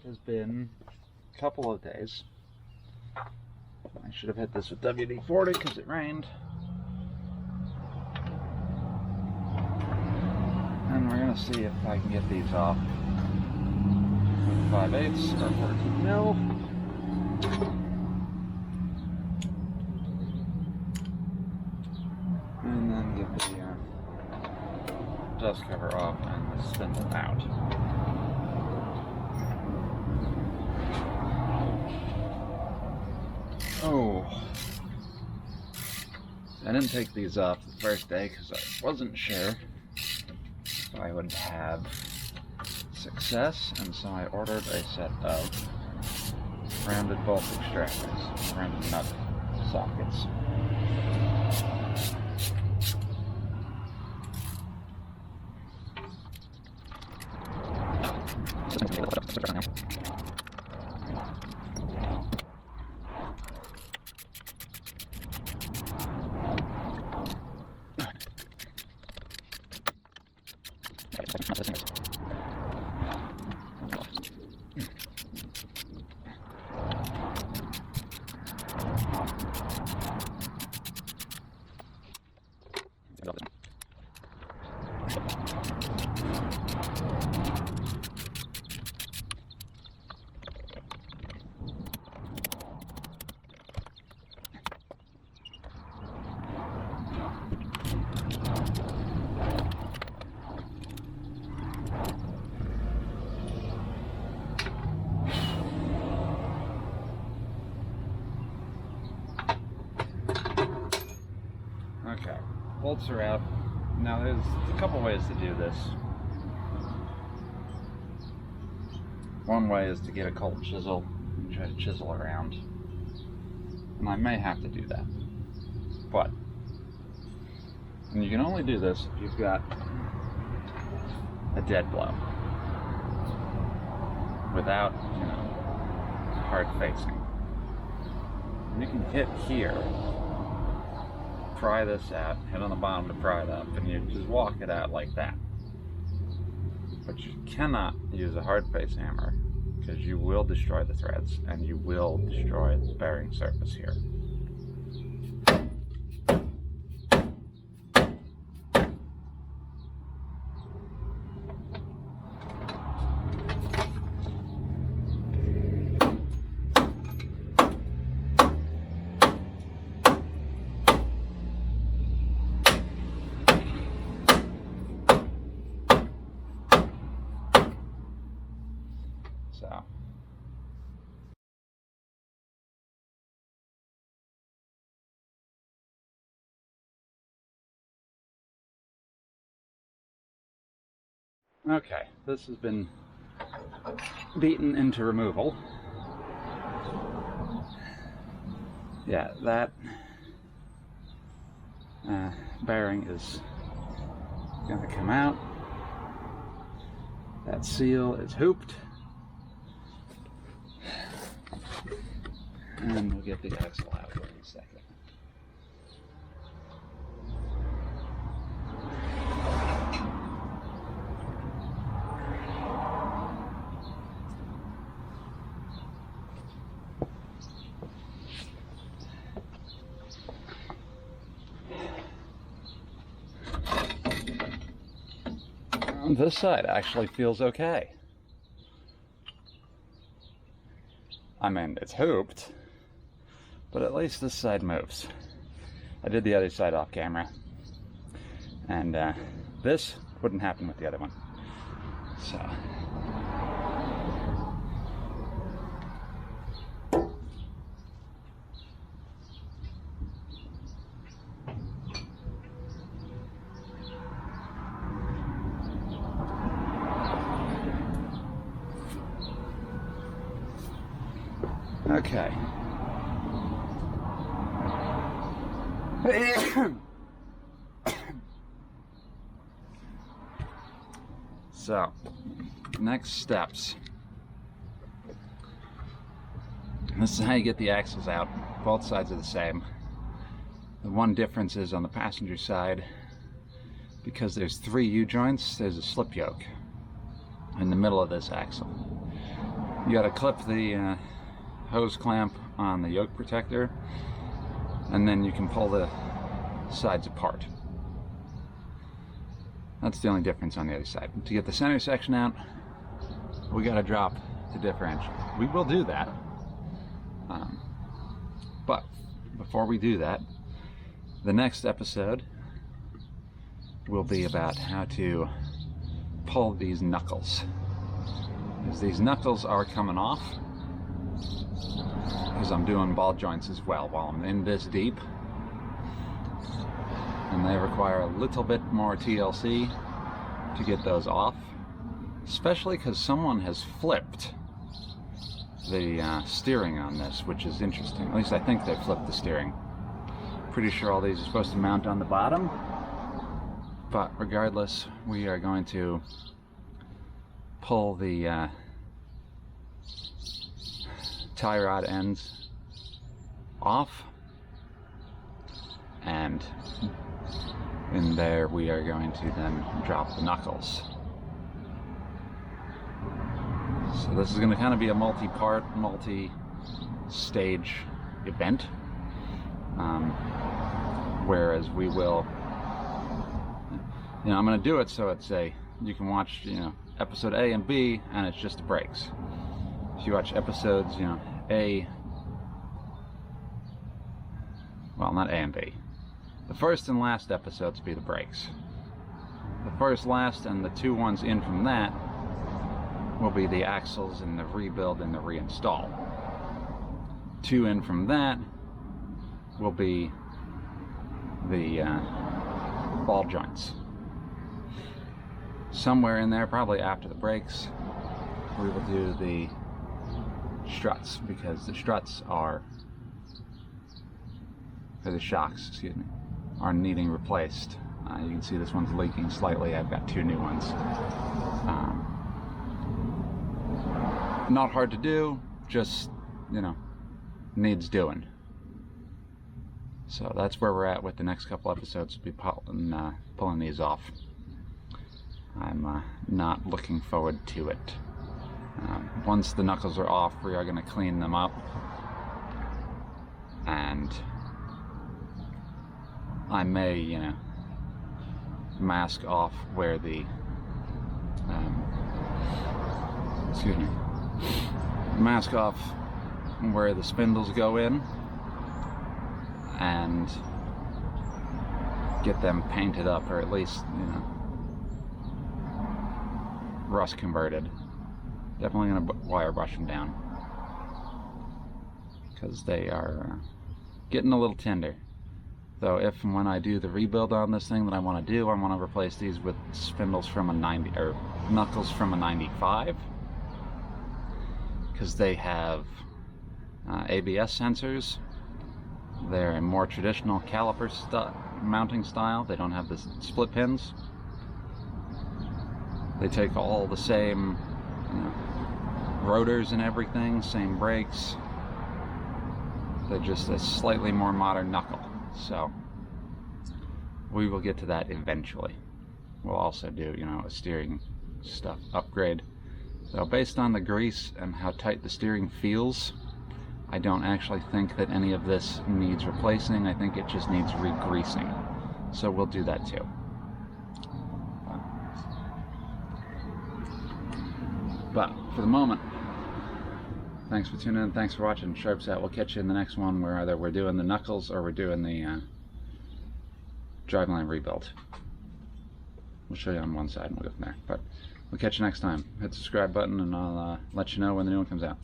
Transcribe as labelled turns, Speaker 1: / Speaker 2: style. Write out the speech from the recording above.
Speaker 1: has been a couple of days. I should have hit this with WD-40 because it rained. And we're going to see if I can get these off with 5/8 or 14 mil. And then get the dust cover off and the spindle out. Oh, I didn't take these off the first day because I wasn't sure if I would have success, and so I ordered a set of rounded bolt extractors, rounded nut sockets. Okay, bolts are out. Now there's a couple ways to do this. One way is to get a cold chisel and try to chisel around. And I may have to do that. But, and you can only do this if you've got a dead blow. Without, hard facing. And you can hit here, pry this out, hit on the bottom to pry it up, and you just walk it out like that. But you cannot use a hard face hammer because you will destroy the threads and you will destroy the bearing surface here. So, okay, this has been beaten into removal. Yeah, that bearing is going to come out. That seal is hooped. And we'll get the axle out in a second. This side actually feels okay. I mean, it's hooped, but at least this side moves. I did the other side off camera, and this wouldn't happen with the other one. So. Okay. So, next steps. This is how you get the axles out. Both sides are the same. The one difference is on the passenger side, because there's 3 U-joints, there's a slip yoke in the middle of this axle. You got to clip the hose clamp on the yoke protector, and then you can pull the sides apart. That's the only difference on the other side. To get the center section out, we got to drop the differential. We will do that, but before we do that, the next episode will be about how to pull these knuckles, because these knuckles are coming off, because I'm doing ball joints as well while I'm in this deep, and they require a little bit more TLC to get those off, especially because someone has flipped the steering on this, which is interesting. At least I think they flipped the steering. Pretty sure all these are supposed to mount on the bottom, but regardless, we are going to pull the tie rod ends off, and in there we are going to then drop the knuckles. So this is going to kind of be a multi-part, multi-stage event, whereas we will, I'm going to do it so it's you can watch, episode A and B, and it's just the brakes. If you watch episodes, A, well, not A and B. The first and last episodes be the brakes. The first, last, and the two ones in from that will be the axles and the rebuild and the reinstall. Two in from that will be the ball joints. Somewhere in there, probably after the brakes, we will do the struts, because the struts are, or the shocks, excuse me, are needing replaced. You can see this one's leaking slightly. I've got two new ones. Not hard to do, just, needs doing. So that's where we're at with the next couple episodes. We'll be pulling these off. I'm not looking forward to it. Once the knuckles are off, we are going to clean them up, and I may, mask off where the, mask off where the spindles go in, and get them painted up, or at least, rust converted. Definitely going to wire brush them down, because they are getting a little tender. Though if and when I do the rebuild on this thing that I want to do, I want to replace these with spindles from a 90, or knuckles from a 95, because they have ABS sensors. They're a more traditional caliper mounting style. They don't have the split pins. They take all the same rotors and everything, same brakes. They're just a slightly more modern knuckle. So we will get to that eventually. We'll also do, a steering stuff upgrade. So based on the grease and how tight the steering feels, I don't actually think that any of this needs replacing. I think it just needs re-greasing. So we'll do that too. But for the moment, thanks for tuning in, thanks for watching. Sharp's out. We'll catch you in the next one, where either we're doing the knuckles or we're doing the driveline rebuild. We'll show you on one side and we'll go from there. But we'll catch you next time. Hit the subscribe button and I'll let you know when the new one comes out.